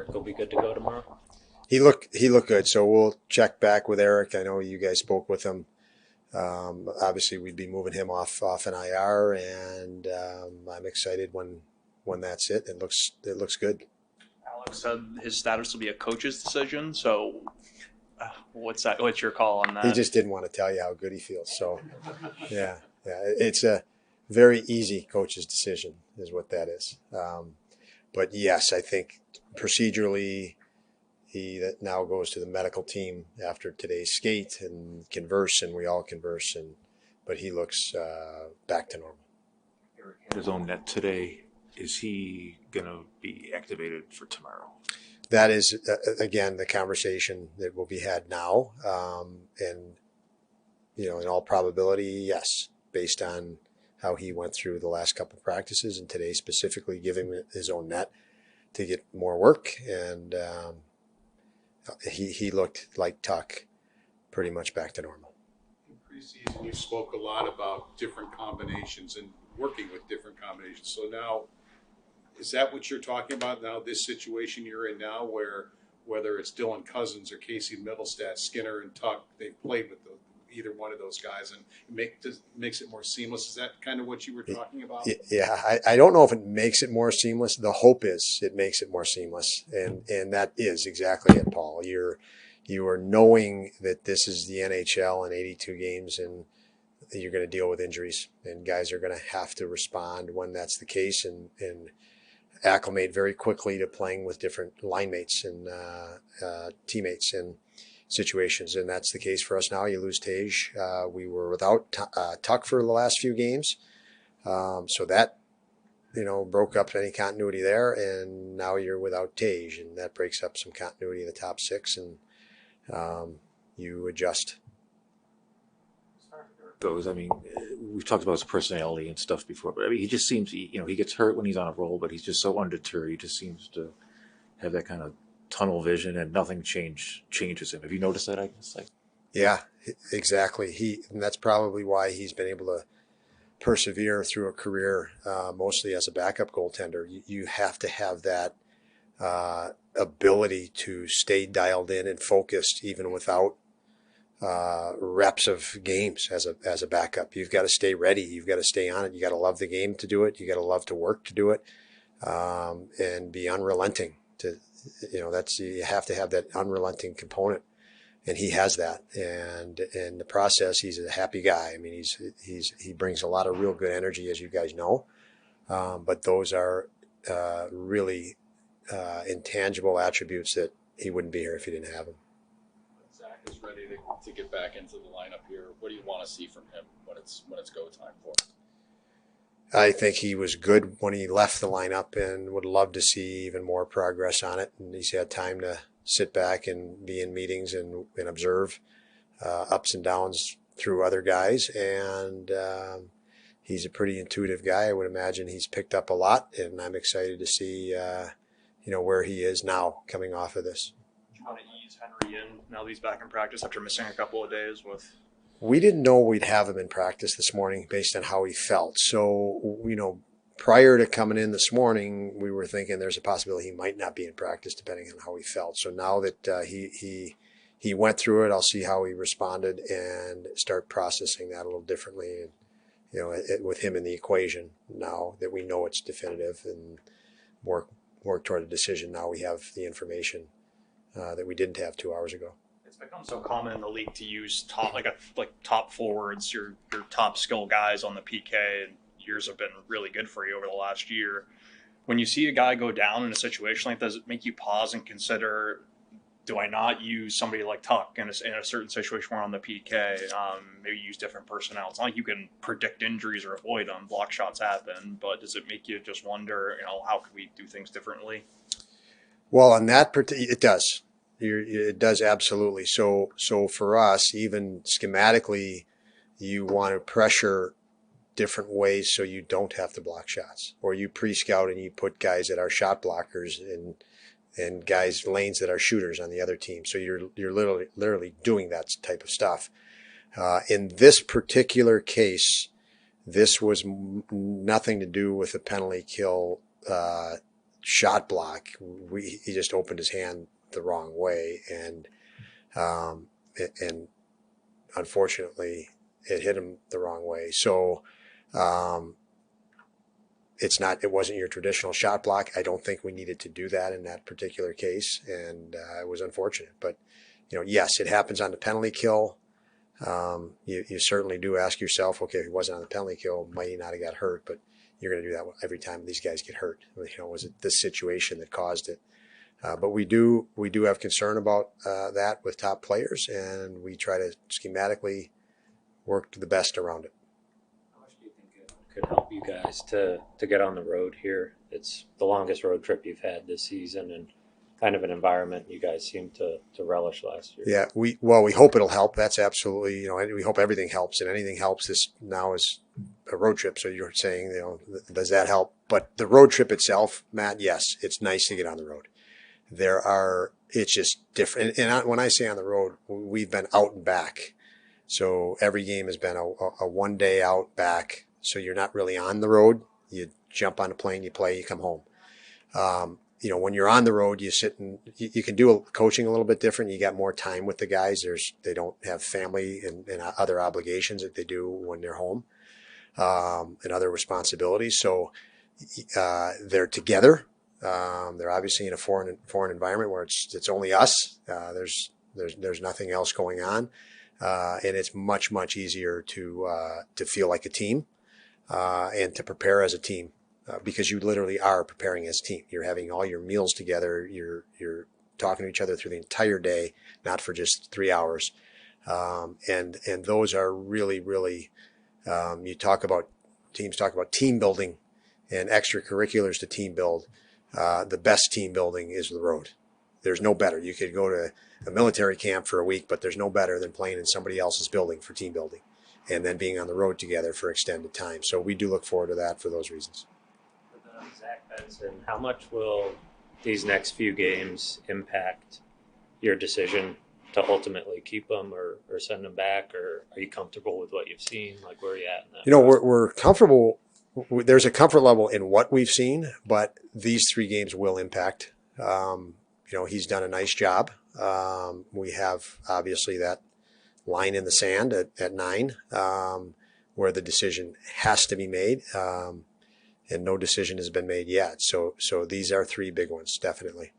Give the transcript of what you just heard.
Eric will be good to go tomorrow? He looked good, so we'll check back with Eric. I know you guys spoke with him. Obviously, we'd be moving him off an IR, and I'm excited when that's it. It looks good. Alex said his status will be a coach's decision. So, what's that? What's your call on that? He just didn't want to tell you how good he feels. So, yeah, it's a very easy coach's decision, is what that is. But yes, I think procedurally, he that now goes to the medical team after today's skate and converse, and we all converse. But he looks back to normal. Eric had his own net today. Is he going to be activated for tomorrow? That is, again, the conversation that will be had now. And, in all probability, yes, based on how he went through the last couple of practices and today specifically giving him his own net to get more work. And he looked like Tuck, pretty much back to normal. In preseason, you spoke a lot about different combinations and working with different combinations. So now, is that what you're talking about now, this situation you're in now, where whether it's Dylan Cousins or Casey Middlestat, Skinner and Tuck, they've played with either one of those guys, and makes it more seamless? Is that kind of what you were talking about? Yeah, I don't know if it makes it more seamless. The hope is it makes it more seamless, and that is exactly it, Paul. You are knowing that this is the NHL in 82 games, and you're going to deal with injuries, and guys are going to have to respond when that's the case, and acclimate very quickly to playing with different line mates and teammates and situations. And that's the case for us now. You lose Tage. We were without Tuck for the last few games. So that, broke up any continuity there. And now you're without Tage, and that breaks up some continuity in the top six, and you adjust. Goes. I mean, we've talked about his personality and stuff before, but I mean, he just seems, he gets hurt when he's on a roll, but he's just so undeterred. He just seems to have that kind of tunnel vision, and nothing changes him. Have you noticed that? I guess. Yeah, exactly. And that's probably why he's been able to persevere through a career, mostly as a backup goaltender. You have to have that ability to stay dialed in and focused, even without reps of games as a backup. You've got to stay ready. You've got to stay on it. You got to love the game to do it. You got to love to work to do it, and be unrelenting. You have to have that unrelenting component, and he has that. And in the process, he's a happy guy. I mean, he brings a lot of real good energy, as you guys know. But those are really intangible attributes that he wouldn't be here if he didn't have them. Zach is ready to get back into the lineup here. What do you want to see from him when it's go time for him? I think he was good when he left the lineup, and would love to see even more progress on it. And he's had time to sit back and be in meetings and observe ups and downs through other guys. And he's a pretty intuitive guy. I would imagine he's picked up a lot, and I'm excited to see where he is now coming off of this. Do you want to ease Henry in now that he's back in practice after missing a couple of days with? We didn't know we'd have him in practice this morning based on how he felt. So, prior to coming in this morning, we were thinking there's a possibility he might not be in practice depending on how he felt. So now that he went through it, I'll see how he responded and start processing that a little differently. And, with him in the equation now that we know it's definitive, and work toward a decision. Now we have the information that we didn't have 2 hours ago. It's become so common in the league to use top forwards, your top skill guys on the PK, and years have been really good for you over the last year. When you see a guy go down in a situation like that, does it make you pause and consider, do I not use somebody like Tuck in a certain situation where on the PK, maybe use different personnel? It's not like you can predict injuries or avoid them. Block shots happen, but does it make you just wonder, how could we do things differently? Well, on that it does. It does, absolutely. So for us, even schematically, you want to pressure different ways so you don't have to block shots, or you pre-scout and you put guys that are shot blockers and guys lanes that are shooters on the other team. So you're literally doing that type of stuff. In this particular case, this was nothing to do with the penalty kill shot block, he just opened his hand the wrong way, and unfortunately it hit him the wrong way. So it wasn't your traditional shot block. I don't think we needed to do that in that particular case, and it was unfortunate. But yes, it happens on the penalty kill. You certainly do ask yourself, okay, if he wasn't on the penalty kill, might he not have got hurt? But you're going to do that every time these guys get hurt. Was it this situation that caused it? But we do have concern about that with top players, and we try to schematically work to the best around it. How much do you think it could help you guys to get on the road here? It's the longest road trip you've had this season, and kind of an environment you guys seem to relish last year. Yeah, we hope it'll help. That's absolutely, we hope everything helps, and anything helps. This now is a road trip, so you're saying, does that help? But the road trip itself, Matt, yes, it's nice to get on the road. It's just different. And when I say on the road, we've been out and back. So every game has been a 1 day out back. So you're not really on the road. You jump on a plane, you play, you come home. When you're on the road, you sit and you can do coaching a little bit different. You got more time with the guys. They don't have family and other obligations that they do when they're home, and other responsibilities. So they're together. They're obviously in a foreign environment where it's only us. There's nothing else going on, and it's much easier to feel like a team and to prepare as a team. Because you literally are preparing as a team. You're having all your meals together. You're talking to each other through the entire day, not for just 3 hours. And those are really, teams talk about team building and extracurriculars to team build. The best team building is the road. There's no better. You could go to a military camp for a week, but there's no better than playing in somebody else's building for team building and then being on the road together for extended time. So we do look forward to that for those reasons. Zach Benson, how much will these next few games impact your decision to ultimately keep them or send them back? Or are you comfortable with what you've seen? Like, where are you at in that? We're comfortable. There's a comfort level in what we've seen, but these 3 games will impact. He's done a nice job. We have obviously that line in the sand at 9, where the decision has to be made. And no decision has been made yet. So these are 3 big ones, definitely.